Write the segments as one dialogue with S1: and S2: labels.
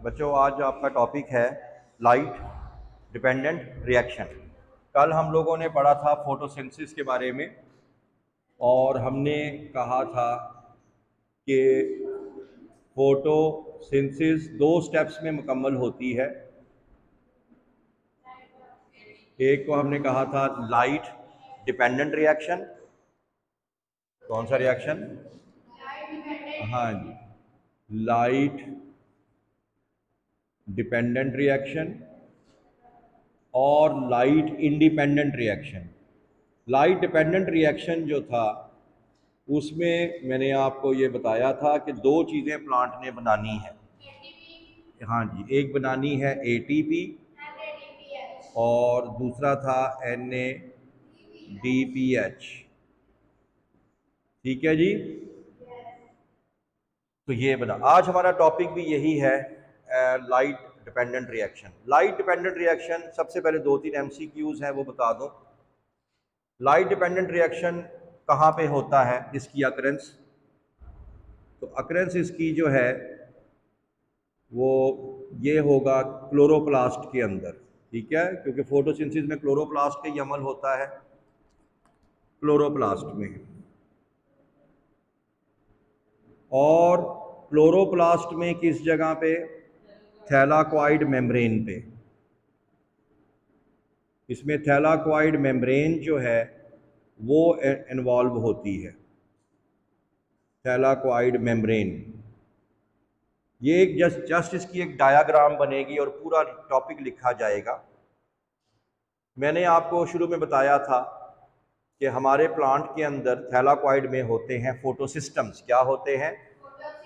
S1: बच्चों आज आपका टॉपिक है लाइट डिपेंडेंट रिएक्शन। कल हम लोगों ने पढ़ा था फोटोसिंथेसिस के बारे में और हमने कहा था कि फोटोसिंथेसिस दो स्टेप्स में मुकम्मल होती है। एक को हमने कहा था लाइट डिपेंडेंट रिएक्शन। कौन सा रिएक्शन? हाँ जी, लाइट डिपेंडेंट रिएक्शन और light independent reaction. Light dependent reaction जो था उसमें मैंने आपको ये बताया था कि दो चीज़ें प्लांट ने बनानी है। हाँ जी, एक बनानी है ATP और दूसरा था NADPH। ठीक है जी, तो ये बना। आज हमारा टॉपिक भी यही है, light dependent reaction. Light dependent reaction सबसे पहले 2-3 MCQs हैं वो बता दूं। लाइट डिपेंडेंट रिएक्शन कहाँ पे होता है, इसकी अकरेंस? तो अकरेंस इसकी जो है वो ये होगा क्लोरोप्लास्ट के अंदर। ठीक है, क्योंकि फोटोसिंथेसिस में क्लोरोप्लास्ट का ही अमल होता है। क्लोरोप्लास्ट में और क्लोरोप्लास्ट में किस जगह पे? थैलाकोइड मेम्ब्रेन पे। इसमें थैलाकोइड मेम्ब्रेन जो है वो इन्वॉल्व होती है। थैलाकोइड मेम्ब्रेन, ये एक जस्ट इसकी एक डायाग्राम बनेगी और पूरा टॉपिक लिखा जाएगा। मैंने आपको शुरू में बताया था कि हमारे प्लांट के अंदर थैलाकोइड में होते हैं फोटोसिस्टम्स। क्या होते हैं?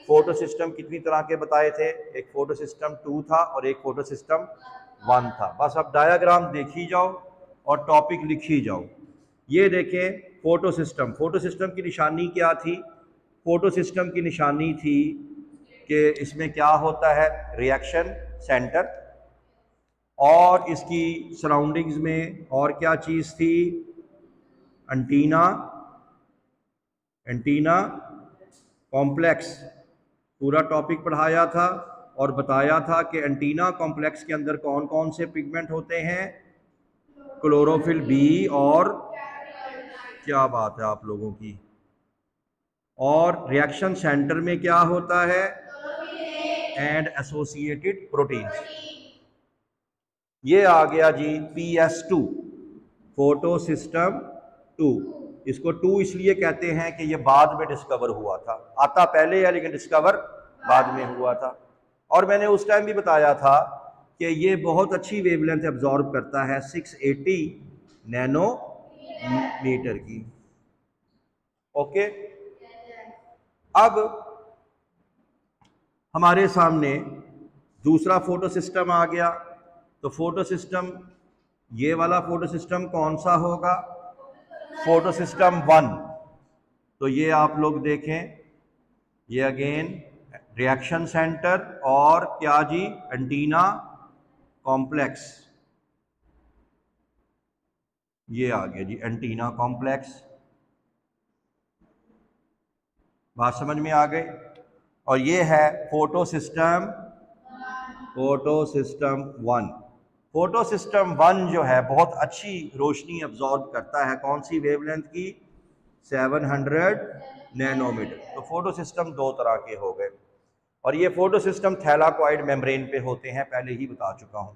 S1: फोटोसिस्टम कितनी तरह के बताए थे? एक फोटोसिस्टम 2 था और एक फोटोसिस्टम 1 था। बस अब डायाग्राम देखी जाओ और टॉपिक लिखी जाओ। ये देखें फोटोसिस्टम। फोटोसिस्टम की निशानी क्या थी? फोटोसिस्टम की निशानी थी कि इसमें क्या होता है? रिएक्शन सेंटर, और इसकी सराउंडिंग्स में और क्या चीज़ थी? Antenna, antenna complex. पूरा टॉपिक पढ़ाया था और बताया था कि एंटीना कॉम्प्लेक्स के अंदर कौन कौन से पिगमेंट होते हैं? क्लोरोफिल बी और क्या बात है आप लोगों की। और रिएक्शन सेंटर में क्या होता है? And associated proteins. ये आ गया जी PS2, फोटोसिस्टम 2। इसको 2 इसलिए कहते हैं कि ये बाद में डिस्कवर हुआ था। आता पहले है लेकिन डिस्कवर बाद में हुआ था। और मैंने उस टाइम भी बताया था कि ये बहुत अच्छी वेवलेंथ एब्जॉर्ब करता है, 680 नैनोमीटर की। ओके, अब हमारे सामने दूसरा फोटोसिस्टम आ गया। तो फोटोसिस्टम, ये वाला फोटोसिस्टम कौन सा होगा? फोटोसिस्टम 1। तो ये आप लोग देखें, ये अगेन रिएक्शन सेंटर और क्या जी? Antenna complex. ये आ गया जी एंटीना कॉम्प्लेक्स। बात समझ में आ गई? और ये है फोटोसिस्टम 1। फोटोसिस्टम 1 जो है बहुत अच्छी रोशनी अब्जॉर्ब करता है। कौन सी वेवलेंथ की? 700 नैनोमीटर। तो फोटोसिस्टम दो तरह के हो गए और ये फोटोसिस्टम थैलाकोइड मेम्ब्रेन पे होते हैं, पहले ही बता चुका हूं।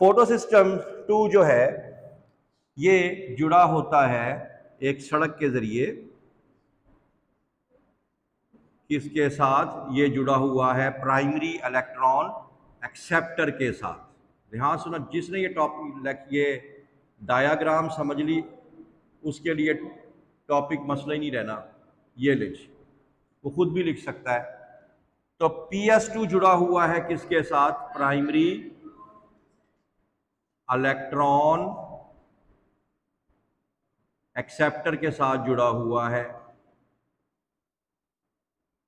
S1: फोटोसिस्टम 2 जो है ये जुड़ा होता है एक सड़क के जरिए। किसके साथ? ये जुड़ा हुआ है प्राइमरी इलेक्ट्रॉन एक्सेप्टर के साथ। ध्यान सुनो, जिसने ये टॉपिक, ये डायाग्राम समझ ली उसके लिए टॉपिक मसला ही नहीं रहना। ये लिख, वो खुद भी लिख सकता है। तो PS2 जुड़ा हुआ है किसके साथ? प्राइमरी इलेक्ट्रॉन एक्सेप्टर के साथ जुड़ा हुआ है।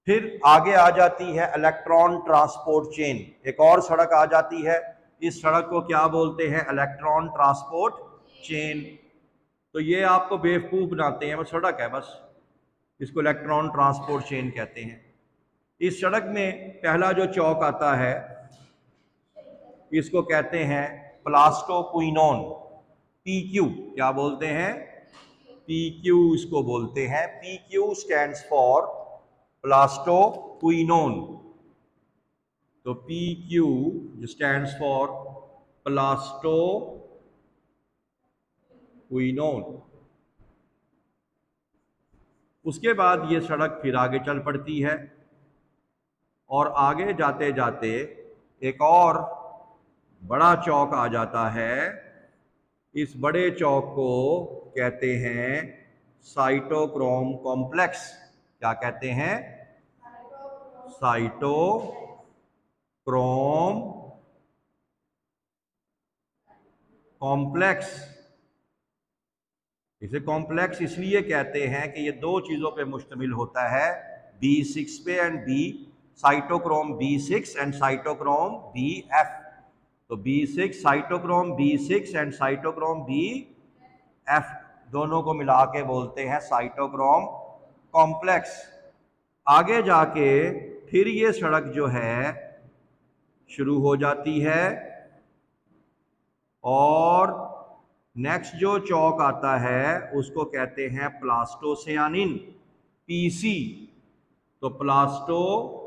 S1: फिर आगे आ जाती है इलेक्ट्रॉन ट्रांसपोर्ट चेन। एक और सड़क आ जाती है, इस सड़क को क्या बोलते हैं? Electron transport chain. तो ये आपको बेवकूफ़ बनाते हैं, वो सड़क है बस, इसको इलेक्ट्रॉन ट्रांसपोर्ट चेन कहते हैं। इस सड़क में पहला जो चौक आता है इसको कहते हैं प्लास्टोक्विनोन, PQ। क्या बोलते हैं? PQ इसको बोलते हैं। PQ stands for plastoquinone. तो PQ स्टैंड्स फॉर प्लास्टोक्विनोन। उसके बाद ये सड़क फिर आगे चल पड़ती है और आगे जाते जाते एक और बड़ा चौक आ जाता है। इस बड़े चौक को कहते हैं साइटोक्रोम कॉम्प्लेक्स। क्या कहते हैं? Cytochrome complex. इसे कॉम्प्लेक्स इसलिए कहते हैं कि ये दो चीजों पे मुश्तमिल होता है, B6 पे and cytochrome B6 and cytochrome BF। तो B6 cytochrome B6 and cytochrome BF दोनों को मिला के बोलते हैं साइटोक्रोम कॉम्प्लेक्स। आगे जाके फिर ये सड़क जो है शुरू हो जाती है और नेक्स्ट जो चौक आता है उसको कहते हैं प्लास्टोसियानिन, PC। तो प्लास्टोसियानिन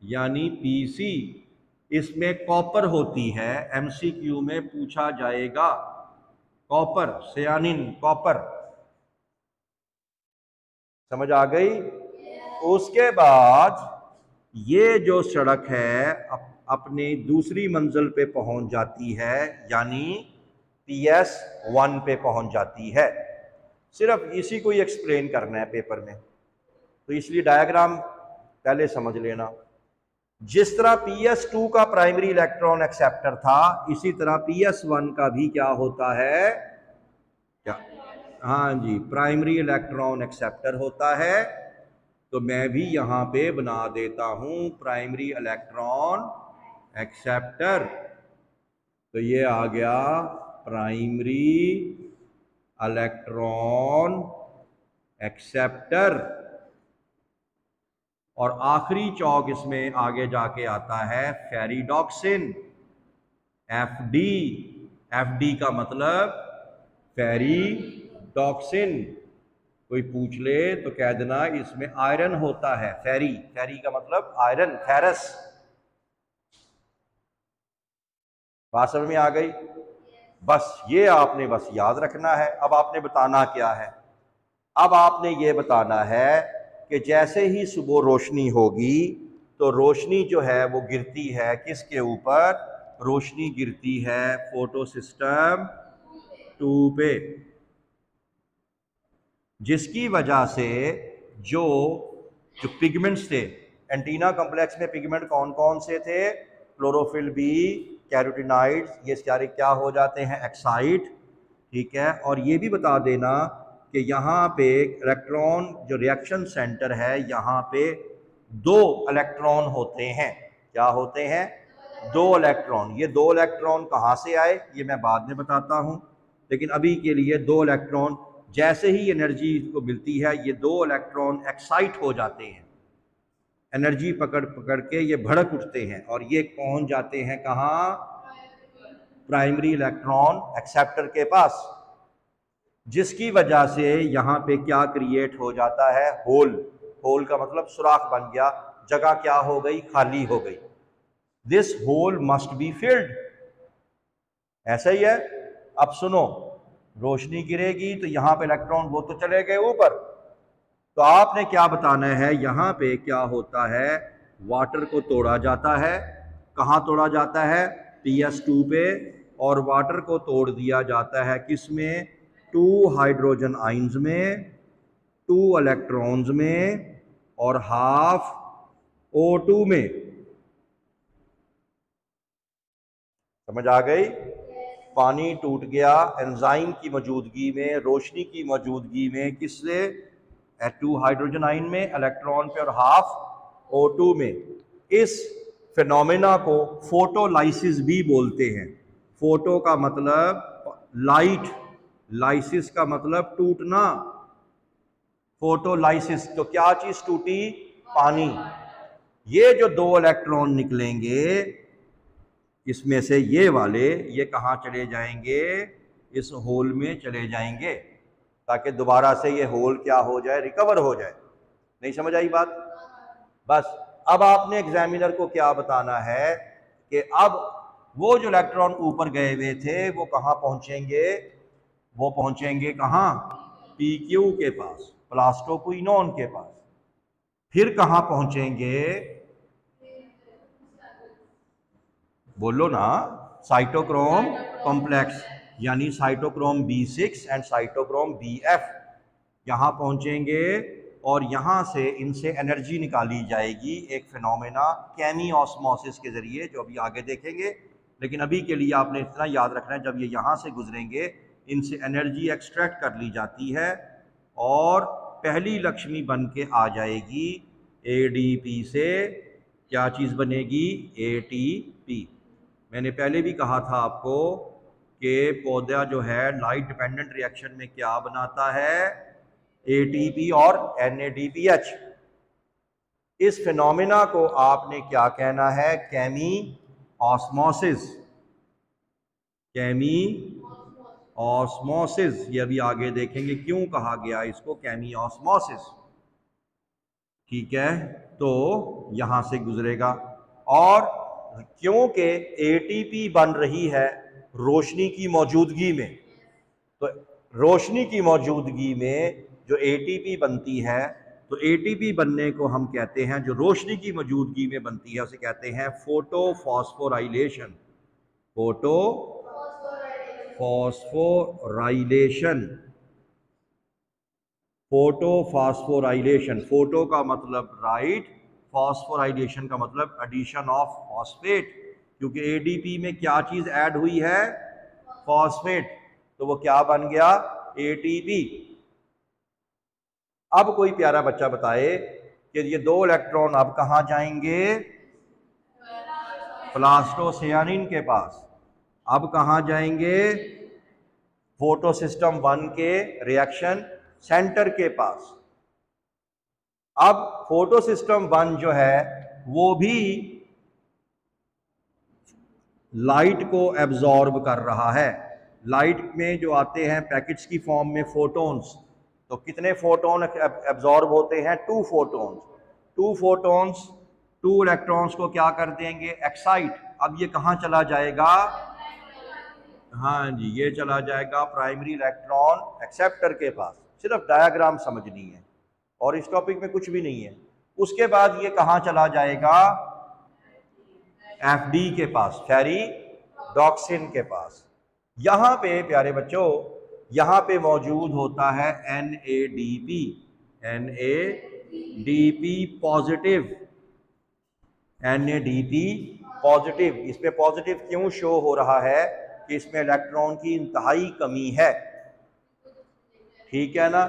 S1: यानी PC, इसमें कॉपर होती है। MCQ में पूछा जाएगा कॉपर, सियानिन, कॉपर। समझ आ गई? उसके बाद ये जो सड़क है अपनी दूसरी मंजिल पे पहुंच जाती है, यानी PS1 पे पहुंच जाती है। सिर्फ इसी को ही एक्सप्लेन करना है पेपर में, तो इसलिए डायग्राम पहले समझ लेना। जिस तरह PS2 का प्राइमरी इलेक्ट्रॉन एक्सेप्टर था, इसी तरह PS1 का भी क्या होता है? क्या? हाँ जी, प्राइमरी इलेक्ट्रॉन एक्सेप्टर होता है। तो मैं भी यहां पे बना देता हूं प्राइमरी इलेक्ट्रॉन एक्सेप्टर। तो ये आ गया प्राइमरी इलेक्ट्रॉन एक्सेप्टर। और आखिरी चौक इसमें आगे जाके आता है फेरिडॉक्सिन, FD। FD का मतलब फेरिडॉक्सिन। कोई पूछ ले तो कह देना इसमें आयरन होता है। फेरी, फेरी का मतलब आयरन, फेरस। बात समझ में आ गई? बस ये आपने बस याद रखना है। अब आपने बताना क्या है? अब आपने ये बताना है कि जैसे ही सुबह रोशनी होगी तो रोशनी जो है वो गिरती है किसके ऊपर? रोशनी गिरती है फोटोसिस्टम 2 पे, जिसकी वजह से जो पिगमेंट्स थे एंटीना कॉम्प्लेक्स में, पिगमेंट कौन कौन से थे? क्लोरोफिल B, कैरोटिनॉइड्स, ये सारे क्या हो जाते हैं? एक्साइट। ठीक है। और ये भी बता देना कि यहाँ पे इलेक्ट्रॉन जो रिएक्शन सेंटर है, यहाँ पे 2 इलेक्ट्रॉन होते हैं। क्या होते हैं? 2 इलेक्ट्रॉन। ये 2 इलेक्ट्रॉन कहाँ से आए ये मैं बाद में बताता हूँ, लेकिन अभी के लिए 2 इलेक्ट्रॉन जैसे ही एनर्जी को मिलती है ये 2 इलेक्ट्रॉन एक्साइट हो जाते हैं, एनर्जी पकड़ पकड़ के ये भड़क उठते हैं और ये पहुंच जाते हैं कहाँ? प्राइमरी इलेक्ट्रॉन एक्सेप्टर के पास, जिसकी वजह से यहाँ पे क्या क्रिएट हो जाता है? होल। होल का मतलब सुराख बन गया, जगह क्या हो गई? खाली हो गई। This hole must be filled. ऐसा ही है। अब सुनो, रोशनी गिरेगी तो यहाँ पे इलेक्ट्रॉन वो तो चले गए ऊपर, तो आपने क्या बताना है? यहाँ पे क्या होता है? वाटर को तोड़ा जाता है। कहाँ तोड़ा जाता है? PS2 पे। और वाटर को तोड़ दिया जाता है किस में? 2 हाइड्रोजन आइंस में, 2 इलेक्ट्रॉन्स में और हाफ O2 में। समझ आ गई? पानी टूट गया एंजाइम की मौजूदगी में, रोशनी की मौजूदगी में, किससे? 2 हाइड्रोजन आयन में, इलेक्ट्रॉन पे और हाफ O2 में। इस फिनोमेना को फोटोलाइसिस भी बोलते हैं। फोटो का मतलब लाइट, लाइसिस का मतलब टूटना। फोटोलाइसिस। तो क्या चीज टूटी? पानी। ये जो 2 इलेक्ट्रॉन निकलेंगे इसमें से ये वाले, ये कहाँ चले जाएंगे? इस होल में चले जाएंगे, ताकि दोबारा से ये होल क्या हो जाए? रिकवर हो जाए। नहीं समझ आई बात? बस अब आपने एग्जामिनर को क्या बताना है कि अब वो जो इलेक्ट्रॉन ऊपर गए हुए थे वो कहाँ पहुंचेंगे? वो पहुंचेंगे कहाँ? PQ के पास, प्लास्टोक्विनोन के पास। फिर कहाँ पहुंचेंगे? बोलो ना, साइटोक्रोम कॉम्प्लेक्स, यानी cytochrome B6 and cytochrome BF यहाँ पहुंचेंगे। और यहाँ से इनसे एनर्जी निकाली जाएगी एक फिनोमेना केमी-ऑस्मोसिस के जरिए, जो अभी आगे देखेंगे। लेकिन अभी के लिए आपने इतना याद रखना है, जब ये यहाँ से गुजरेंगे इनसे एनर्जी एक्सट्रैक्ट कर ली जाती है और पहली लक्ष्मी बन के आ जाएगी ADP से। क्या चीज़ बनेगी? ATP। मैंने पहले भी कहा था आपको कि पौधा जो है लाइट डिपेंडेंट रिएक्शन में क्या बनाता है? ATP और NADPH। इस फिनोमेना को आपने क्या कहना है? केमी ऑस्मोसिस। केमी ऑस्मोसिस। ये अभी आगे देखेंगे क्यों कहा गया इसको केमी ऑस्मोसिस। ठीक है, तो यहां से गुजरेगा और क्योंकि ATP बन रही है रोशनी की मौजूदगी में, तो रोशनी की मौजूदगी में जो ATP बनती है, तो ATP बनने को हम कहते हैं, जो रोशनी की मौजूदगी में बनती है उसे कहते हैं फोटोफॉस्फोराइलेशन। फोटोफॉस्फोराइलेशन। फोटोफॉस्फोराइलेशन, फोटो का मतलब राइट, फॉस्फोराइलेशन का मतलब एडिशन ऑफ फॉस्फेट, क्योंकि ADP में क्या चीज ऐड हुई है? फॉस्फेट। तो वो क्या बन गया? ATP। अब कोई प्यारा बच्चा बताए कि ये 2 इलेक्ट्रॉन अब कहां जाएंगे? प्लास्टोसियानिन के पास। अब कहां जाएंगे? फोटो सिस्टम 1 के रिएक्शन सेंटर के पास। अब फोटो सिस्टम 1 जो है वो भी लाइट को एब्जॉर्ब कर रहा है। लाइट में जो आते हैं पैकेट्स की फॉर्म में फोटोन्स, तो कितने फोटोन एब्जॉर्ब होते हैं? 2 फोटोन्स। 2 फोटोन्स 2 इलेक्ट्रॉन्स को क्या कर देंगे? एक्साइट। अब ये कहाँ चला जाएगा? हाँ जी, ये चला जाएगा प्राइमरी इलेक्ट्रॉन एक्सेप्टर के पास। सिर्फ डायग्राम समझनी है और इस टॉपिक में कुछ भी नहीं है। उसके बाद ये कहाँ चला जाएगा? FD के पास, फेरिडॉक्सिन के पास। यहां पे प्यारे बच्चों, यहां पे मौजूद होता है NADP। NADP positive. NADP positive. इस पे पॉजिटिव क्यों शो हो रहा है? कि इसमें इलेक्ट्रॉन की इंतहाई कमी है। ठीक है ना?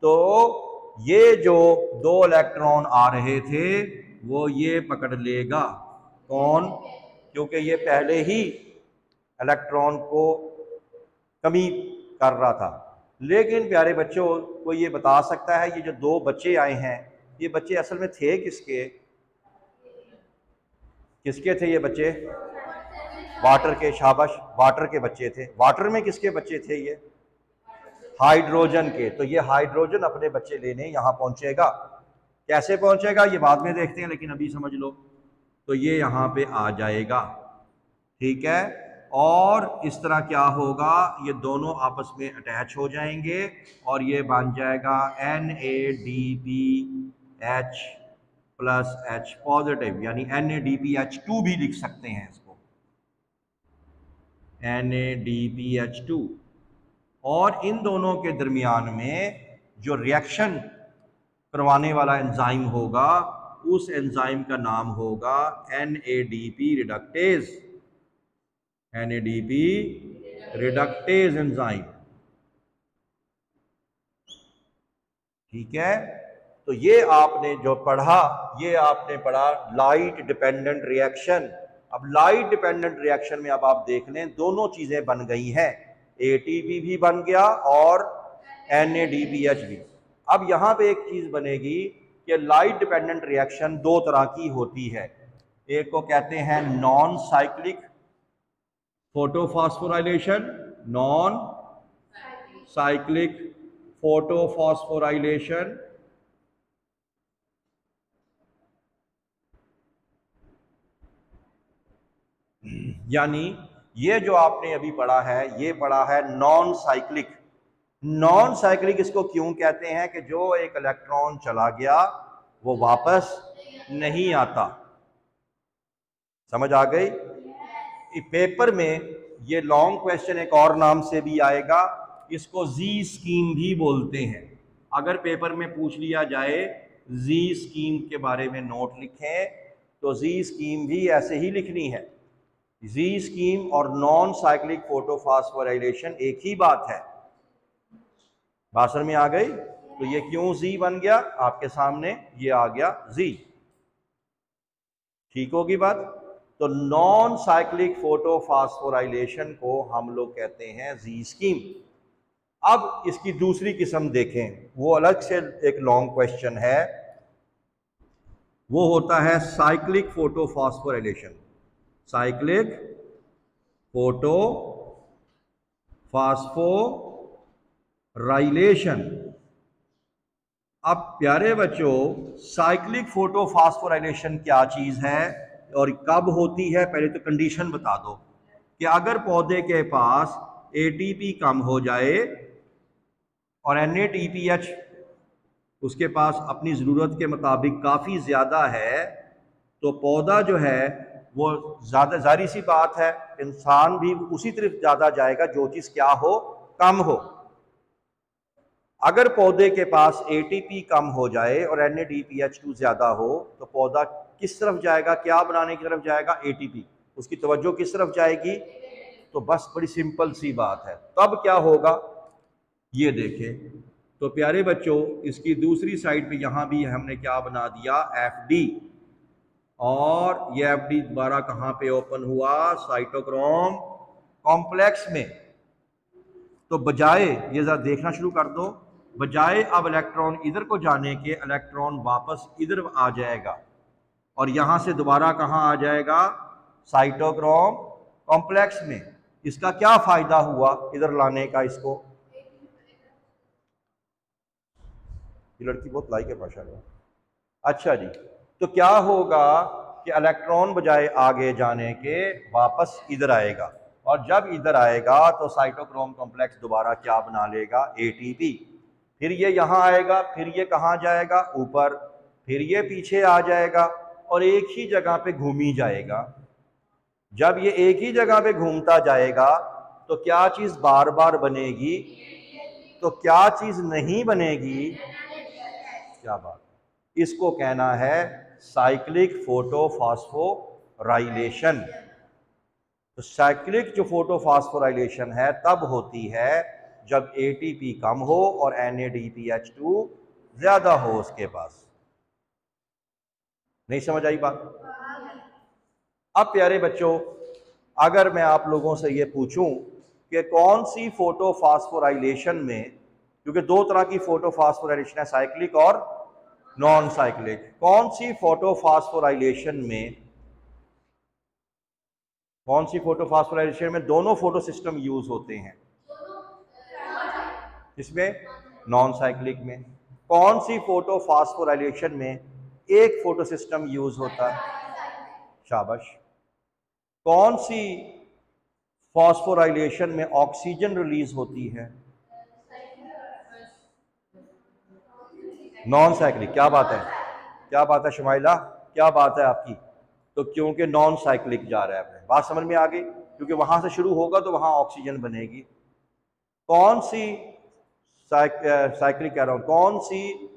S1: तो ये जो 2 इलेक्ट्रॉन आ रहे थे वो ये पकड़ लेगा। कौन? क्योंकि ये पहले ही इलेक्ट्रॉन को कमी कर रहा था। लेकिन प्यारे बच्चों, कोई ये बता सकता है ये जो 2 बच्चे आए हैं, ये बच्चे असल में थे किसके? किसके थे ये बच्चे? वाटर के। शाबाश, वाटर के बच्चे थे। वाटर में किसके बच्चे थे ये? हाइड्रोजन के। तो ये हाइड्रोजन अपने बच्चे लेने यहाँ पहुंचेगा। कैसे पहुंचेगा ये बाद में देखते हैं, लेकिन अभी समझ लो। तो ये यहाँ पे आ जाएगा। ठीक है, और इस तरह क्या होगा? ये दोनों आपस में अटैच हो जाएंगे और ये बन जाएगा NADPH प्लस H पॉजिटिव, यानी NADPH2 भी लिख सकते हैं इसको, NADPH2। और इन दोनों के दरमियान में जो रिएक्शन करवाने वाला एंजाइम होगा, उस एंजाइम का नाम होगा NADP reductase. NADP reductase enzyme. ठीक है, तो ये आपने जो पढ़ा, ये आपने पढ़ा लाइट डिपेंडेंट रिएक्शन। अब लाइट डिपेंडेंट रिएक्शन में अब आप देख लें दोनों चीजें बन गई हैं, ATP भी बन गया और NADPH भी। अब यहां पे एक चीज बनेगी कि लाइट डिपेंडेंट रिएक्शन दो तरह की होती है। एक को कहते हैं non cyclic photophosphorylation, non cyclic photophosphorylation, यानी ये जो आपने अभी पढ़ा है ये पढ़ा है नॉन साइक्लिक। नॉन साइक्लिक इसको क्यों कहते हैं कि जो एक इलेक्ट्रॉन चला गया वो वापस नहीं आता। समझ आ गई? पेपर में ये लॉन्ग क्वेश्चन एक और नाम से भी आएगा, इसको जी स्कीम भी बोलते हैं। अगर पेपर में पूछ लिया जाए जी स्कीम के बारे में नोट लिखें तो जी स्कीम भी ऐसे ही लिखनी है। जी स्कीम और नॉन साइक्लिक फोटोफॉस्फोराइलेशन एक ही बात है। बात समझ में आ गई? तो ये क्यों जी बन गया आपके सामने, ये आ गया जी। ठीक होगी बात? तो नॉन साइक्लिक फोटोफॉस्फोराइलेशन को हम लोग कहते हैं जी स्कीम। अब इसकी दूसरी किस्म देखें, वो अलग से एक लॉन्ग क्वेश्चन है, वो होता है साइक्लिक फोटोफॉस्फोराइलेशन। Cyclic photophosphorylation. अब प्यारे बच्चों, साइक्लिक फोटोफॉस्फोराइलेशन क्या चीज है और कब होती है? पहले तो कंडीशन बता दो कि अगर पौधे के पास एटीपी कम हो जाए और NADPH उसके पास अपनी ज़रूरत के मुताबिक काफ़ी ज़्यादा है तो पौधा जो है वो ज़्यादा, जारी सी बात है इंसान भी उसी तरफ ज़्यादा जाएगा जो चीज़ क्या हो, कम हो। अगर पौधे के पास ATP कम हो जाए और NADPH2 ज़्यादा हो तो पौधा किस तरफ जाएगा, क्या बनाने की तरफ जाएगा? ATP। उसकी तवज्जो किस तरफ जाएगी? तो बस बड़ी सिंपल सी बात है। तब क्या होगा ये देखें। तो प्यारे बच्चों, इसकी दूसरी साइड पे यहाँ भी हमने क्या बना दिया? FD। और ये FD दोबारा कहाँ पे ओपन हुआ? साइटोक्रोम कॉम्प्लेक्स में। तो बजाय, ये जरा देखना शुरू कर दो, बजाय अब इलेक्ट्रॉन इधर को जाने के इलेक्ट्रॉन वापस इधर आ जाएगा और यहां से दोबारा कहाँ आ जाएगा? साइटोक्रोम कॉम्प्लेक्स में। इसका क्या फायदा हुआ इधर लाने का? इसको, ये लड़की बहुत लाइक है माशाल्लाह। अच्छा जी, तो क्या होगा कि इलेक्ट्रॉन बजाय आगे जाने के वापस इधर आएगा और जब इधर आएगा तो साइटोक्रोम कॉम्प्लेक्स दोबारा क्या बना लेगा? ATP। फिर ये यहाँ आएगा, फिर ये कहाँ जाएगा? ऊपर, फिर ये पीछे आ जाएगा और एक ही जगह पे घूम ही जाएगा। जब ये एक ही जगह पे घूमता जाएगा तो क्या चीज बार बार बनेगी? तो क्या चीज नहीं बनेगी? क्या बात? इसको कहना है साइक्लिक फोटोफॉस्फोराइलेशन। तो साइक्लिक जो फोटोफॉस्फोराइलेशन है तब होती है जब ATP कम हो और NADPH2 ज्यादा हो उसके पास। नहीं समझ आई बात? अब प्यारे बच्चों, अगर मैं आप लोगों से ये पूछूं कि कौन सी फोटोफॉस्फोराइलेशन में, क्योंकि दो तरह की फोटोफॉस्फोराइलेशन है, साइक्लिक और नॉन साइक्लिक, कौन सी फोटोफॉस्फोराइलेशन में, कौन सी फोटोफॉस्फोराइलेशन में दोनों फोटो सिस्टम यूज होते हैं? इसमें नॉन साइक्लिक में। कौन सी फोटोफॉस्फोराइलेशन में एक फोटो सिस्टम यूज होता है? शाबाश। कौन सी फॉस्फोराइलेशन में ऑक्सीजन रिलीज होती है? Non cyclic. क्या बात है, क्या बात है शुमाइला, क्या बात है आपकी? तो क्योंकि नॉन साइक्लिक जा रहा है, बात समझ में आ गई, क्योंकि वहां से शुरू होगा तो वहां ऑक्सीजन बनेगी। कौन सी साइक्लिक कह रहा हूं, कौन सी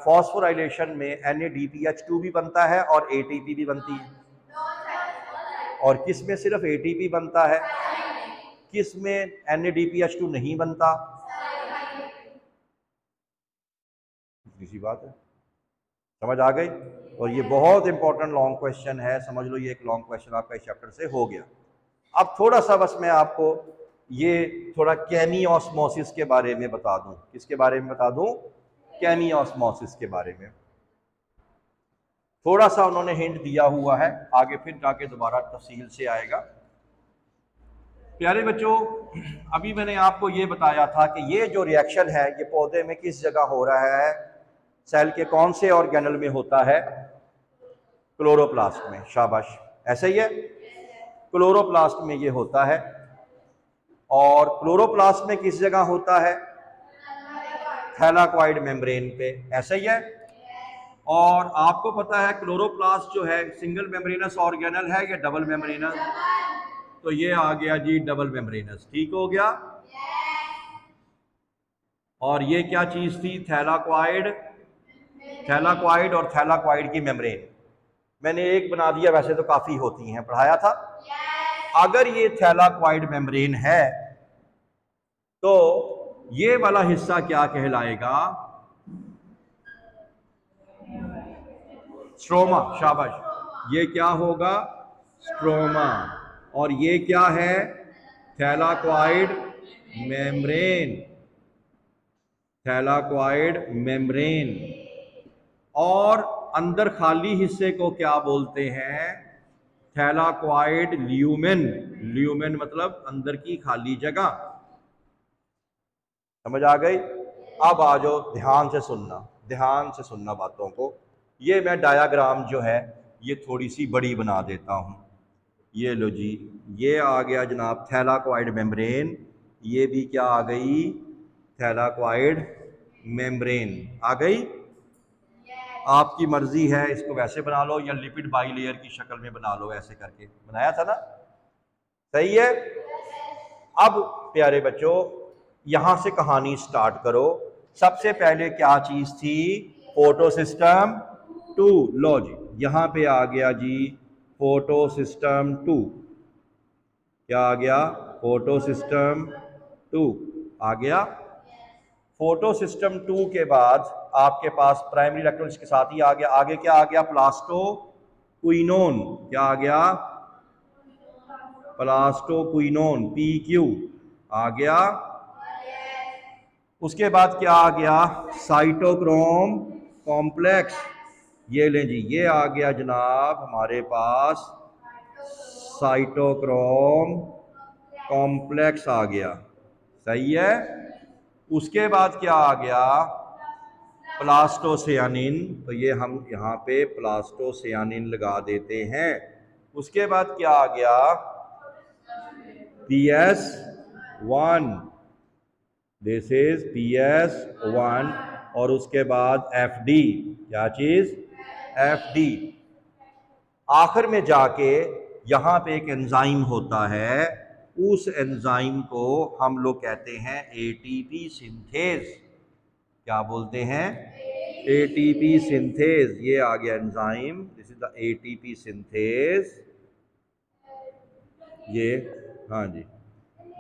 S1: फॉस्फोराइलेशन में NADPH2 भी बनता है और ATP भी बनती है? और किस में सिर्फ ATP बनता है, किस में NADPH2 नहीं बनता? इसी बात है, समझ आ गई? और ये बहुत इंपॉर्टेंट लॉन्ग क्वेश्चन है, समझ लो ये एक लॉन्ग क्वेश्चन आपका इस चैप्टर से हो गया। अब थोड़ा सा बस मैं आपको ये थोड़ा केमी ऑस्मोसिस के बारे में बता दूं। किसके बारे में बता दूं? केमियोस्मोसिस के बारे में थोड़ा सा उन्होंने हिंट दिया हुआ है, आगे फिर जाके दोबारा तफसील से आएगा। प्यारे बच्चों, अभी मैंने आपको ये बताया था कि ये जो रिएक्शन है ये पौधे में किस जगह हो रहा है, सेल के कौन से ऑर्गेनल में होता है, क्लोरोप्लास्ट में। शाबाश, ऐसा ही है, क्लोरोप्लास्ट में ये होता है। और क्लोरोप्लास्ट में किस जगह होता है, थैलाक्वाइड मेम्ब्रेन पे, ऐसा ही है। और आपको पता है क्लोरोप्लास्ट जो है सिंगल मेम्ब्रेनस ऑर्गेनल है या डबल मेम्ब्रेनस, तो ये आ गया जी डबल मेम्ब्रेनस, ठीक हो गया। और ये क्या चीज थी, थैलाक्वाइड, थैलाक्वाइड और थैलाक्वाइड की मेम्ब्रेन मैंने एक बना दिया, वैसे तो काफी होती हैं, पढ़ाया था। अगर ये थैलाक्वाइड मेम्ब्रेन है तो ये वाला हिस्सा क्या कहलाएगा, स्ट्रोमा। शाबाश, ये क्या होगा, स्ट्रोमा। और ये क्या है, थैलाक्वाइड मेम्ब्रेन, थैलाक्वाइड मेम्ब्रेन। और अंदर खाली हिस्से को क्या बोलते हैं, थैलाक्वाइड ल्यूमेन। ल्यूमेन मतलब अंदर की खाली जगह। समझ आ गई। अब आ जाओ, ध्यान से सुनना, ध्यान से सुनना बातों को। ये मैं डायाग्राम जो है ये थोड़ी सी बड़ी बना देता हूँ। ये लो जी, ये आ गया जनाब थैलाक्वाइड मेम्ब्रेन, ये भी क्या आ गई, थैलाक्वाइड मेम्ब्रेन आ गई। आपकी मर्जी है, इसको वैसे बना लो या लिपिड बाइलेयर की शक्ल में बना लो, ऐसे करके बनाया था ना, सही है। अब प्यारे बच्चों, यहां से कहानी स्टार्ट करो। सबसे पहले क्या चीज थी, फोटोसिस्टम 2। लो जी, यहां पे आ गया जी फोटोसिस्टम 2, क्या आ गया, फोटोसिस्टम 2 आ गया। फोटोसिस्टम 2 के बाद आपके पास प्राइमरी इलेक्ट्रॉन के साथ ही आ गया, आगे क्या आ गया, प्लास्टोक्विनोन, क्या आ गया, प्लास्टोक्विनोन, PQ आ गया। उसके बाद क्या आ गया, साइटोक्रोम कॉम्प्लेक्स, ये लें जी, ये आ गया जनाब हमारे पास साइटोक्रोम कॉम्प्लेक्स आ गया, सही है। उसके बाद क्या आ गया, प्लास्टोसियानिन, तो ये हम यहाँ पे प्लास्टोसियानिन लगा देते हैं। उसके बाद क्या आ गया, PS1, दिस इज PS1। और उसके बाद FD, क्या चीज, FD। आखिर में जाके यहाँ पे एक एंजाइम होता है, उस एंजाइम को हम लोग कहते हैं ATP सिंथेज, क्या बोलते हैं, ATP सिंथेज। ये आ गया enzyme, this is the ATP synthase. ये, हाँ जी,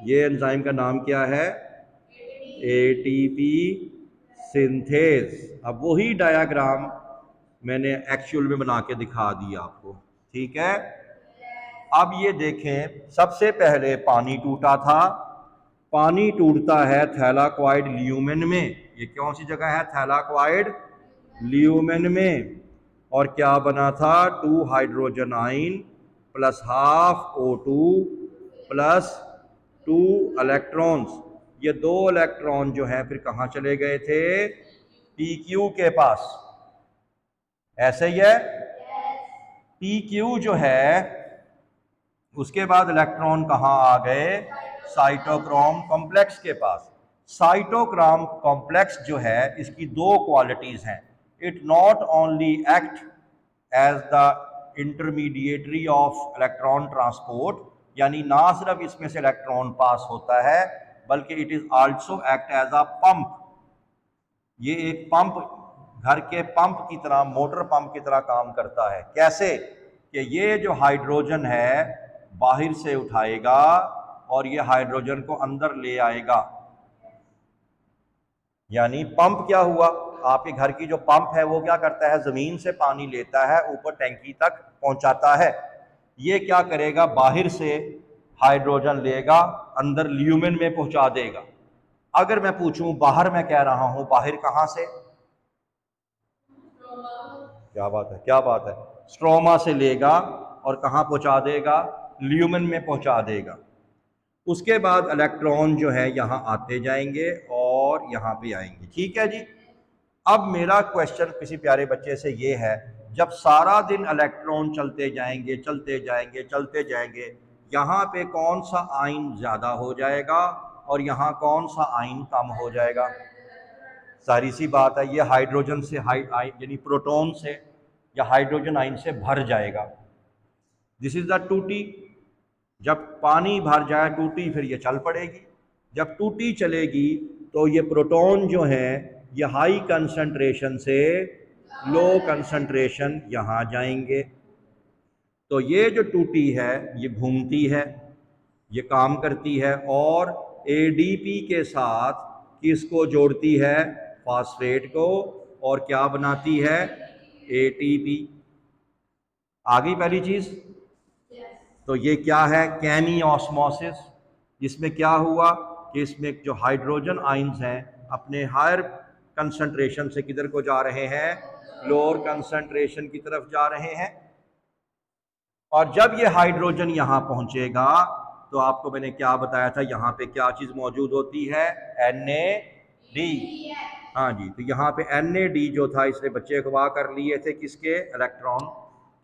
S1: ये एंजाइम का नाम क्या है, ATP सिंथेज। अब वही डायाग्राम मैंने एक्चुअल में बना के दिखा दिया आपको, ठीक है। अब ये देखें, सबसे पहले पानी टूटा था, पानी टूटता है थैलाक्वाइड ल्यूमेन में, ये कौन सी जगह है, थैलाक्वाइड ल्यूमेन में। और क्या बना था, 2 हाइड्रोजन आइन plus half O2 plus 2 electrons. ये 2 इलेक्ट्रॉन जो हैं फिर कहाँ चले गए थे, PQ के पास, ऐसे ही है। PQ जो है उसके बाद इलेक्ट्रॉन कहाँ आ गए, साइटोक्रोम कॉम्प्लेक्स के पास। साइटोक्रोम कॉम्प्लेक्स जो है इसकी 2 क्वालिटीज हैं, it not only act as the intermediatory of electron transport, यानी ना सिर्फ इसमें से इलेक्ट्रॉन पास होता है बल्कि it is also act as a pump. ये एक पंप, घर के पंप की तरह, मोटर पंप की तरह काम करता है। कैसे कि ये जो हाइड्रोजन है बाहर से उठाएगा और ये हाइड्रोजन को अंदर ले आएगा, यानी पंप क्या हुआ, आपके घर की जो पंप है वो क्या करता है, जमीन से पानी लेता है, ऊपर टैंकी तक पहुंचाता है। ये क्या करेगा, बाहर से हाइड्रोजन लेगा, अंदर ल्यूमेन में पहुंचा देगा। अगर मैं पूछूं बाहर, मैं कह रहा हूं बाहर कहां से, क्या बात है, क्या बात है। स्ट्रोमा से लेगा और कहाँ पहुँचा देगा, ल्यूमेन में पहुँचा देगा। उसके बाद इलेक्ट्रॉन जो है यहाँ आते जाएंगे और यहाँ पे आएंगे। ठीक है जी। अब मेरा क्वेश्चन किसी प्यारे बच्चे से ये है, जब सारा दिन इलेक्ट्रॉन चलते जाएंगे चलते जाएंगे चलते जाएंगे, यहाँ पे कौन सा आयन ज़्यादा हो जाएगा और यहाँ कौन सा आयन कम हो जाएगा? सारी सी बात है, ये हाइड्रोजन से यानी प्रोटॉन से या हाइड्रोजन आयन से भर जाएगा। दिस इज द टूटी। जब पानी भर जाए टूटी, फिर ये चल पड़ेगी। जब टूटी चलेगी तो ये प्रोटॉन जो है ये हाई कंसंट्रेशन से लो कंसंट्रेशन यहाँ जाएंगे। तो ये जो टूटी है ये घूमती है, ये काम करती है और एडीपी के साथ किसको जोड़ती है? फास्फेट को, और क्या बनाती है? एटीपी। आ गई पहली चीज। तो ये क्या है? केमी ऑस्मोसिस। इसमें क्या हुआ कि इसमें जो हाइड्रोजन आयंस हैं अपने हायर कंसंट्रेशन से किधर को जा रहे हैं? लोअर कंसंट्रेशन की तरफ जा रहे हैं। और जब ये हाइड्रोजन यहाँ पहुंचेगा तो आपको मैंने क्या बताया था, यहाँ पे क्या चीज मौजूद होती है? NAD। हाँ जी, तो यहाँ पे NAD जो था इसने बच्चे अगवा कर लिए थे, किसके? इलेक्ट्रॉन,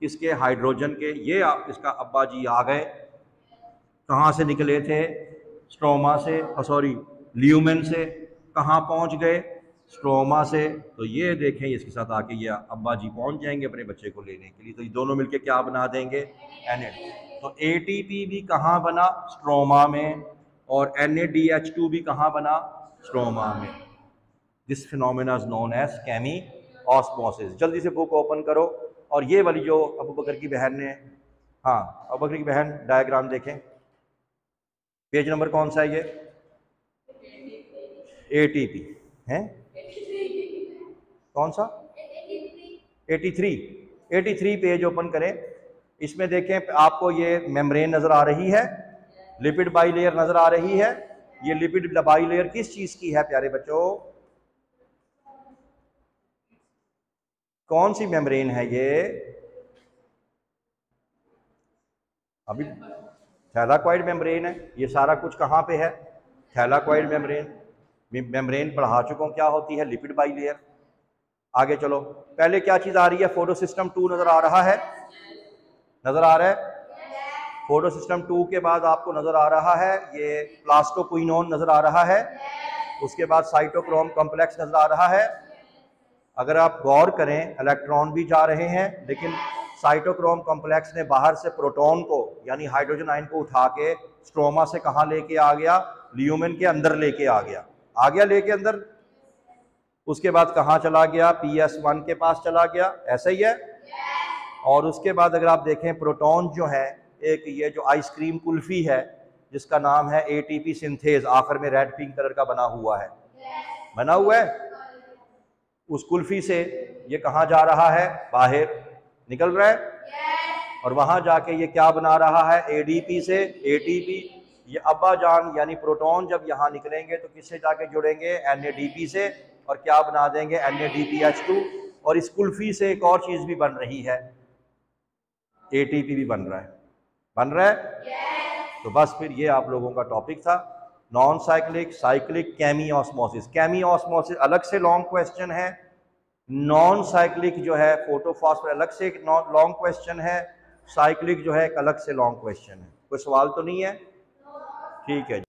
S1: किसके? हाइड्रोजन के। ये इसका अब्बा जी आ गए, कहाँ से निकले थे? स्ट्रोमा से, सॉरी ल्यूमेन से। कहाँ पहुँच गए? स्ट्रोमा से। तो ये देखें इसके साथ आके ये अब्बा जी पहुँच जाएंगे अपने बच्चे को लेने के लिए। तो ये दोनों मिलके क्या बना देंगे? NAD। तो ATP भी कहाँ बना? स्ट्रोमा में। और NADH2 भी कहाँ बना? स्ट्रोमा में। This phenomena is known as chemiosmosis. जल्दी से बुक ओपन करो और ये वाली जो अबू बकर की बहन ने, हाँ अबू बकर की बहन, डायग्राम देखें। पेज नंबर कौन सा है ये? ATP है। कौन सा? 83 पेज ओपन करें। इसमें देखें आपको ये मेम्ब्रेन नजर आ रही है, लिपिड बाइलेयर नजर आ रही है। ये लिपिड बाइलेयर किस चीज की है प्यारे बच्चों? कौन सी मेम्ब्रेन है ये? अभी थैलाकॉइड मेम्ब्रेन है। ये सारा कुछ कहाँ पे है? Thylakoid membrane. मेम्ब्रेन पढ़ा चुका हूं क्या होती है? Lipid bilayer. आगे चलो, पहले क्या चीज आ रही है? फोटोसिस्टम 2 नजर आ रहा है, नजर आ रहा है। फोटोसिस्टम 2 के बाद आपको नजर आ रहा है ये प्लास्टोक्विनोन नजर आ रहा है। उसके बाद साइटोक्रोम कॉम्प्लेक्स नजर आ रहा है। अगर आप गौर करें इलेक्ट्रॉन भी जा रहे हैं, लेकिन साइटोक्रोम कॉम्प्लेक्स ने बाहर से प्रोटॉन को यानी हाइड्रोजन आयन को उठा के स्ट्रोमा से कहाँ लेके आ गया? ल्यूमेन के अंदर लेके आ गया लेके अंदर। उसके बाद कहाँ चला गया? PS1 के पास चला गया। ऐसा ही है। और उसके बाद अगर आप देखें प्रोटॉन जो है, एक ये जो आइसक्रीम कुल्फी है जिसका नाम है ATP सिंथेज, आखिर में रेड पिंक कलर का बना हुआ है, बना हुआ है। उस कुल्फी से ये कहाँ जा रहा है? बाहर निकल रहा है। और वहां जाके ये क्या बना रहा है? ADP से ATP। ये अब्बा जान यानी प्रोटॉन जब यहाँ निकलेंगे तो किससे जाके जुड़ेंगे? NADP से। और क्या बना देंगे? NADPH2। और इस कुल्फी से एक और चीज भी बन रही है, ATP भी बन रहा है। तो बस फिर ये आप लोगों का टॉपिक था, non cyclic, cyclic, chemiosmosis. Chemiosmosis अलग से लॉन्ग क्वेश्चन है, नॉन साइक्लिक जो है फोटोफॉस्फेट अलग से एक लॉन्ग क्वेश्चन है, साइक्लिक जो है एक अलग से लॉन्ग क्वेश्चन है। कोई सवाल तो नहीं है? ठीक है।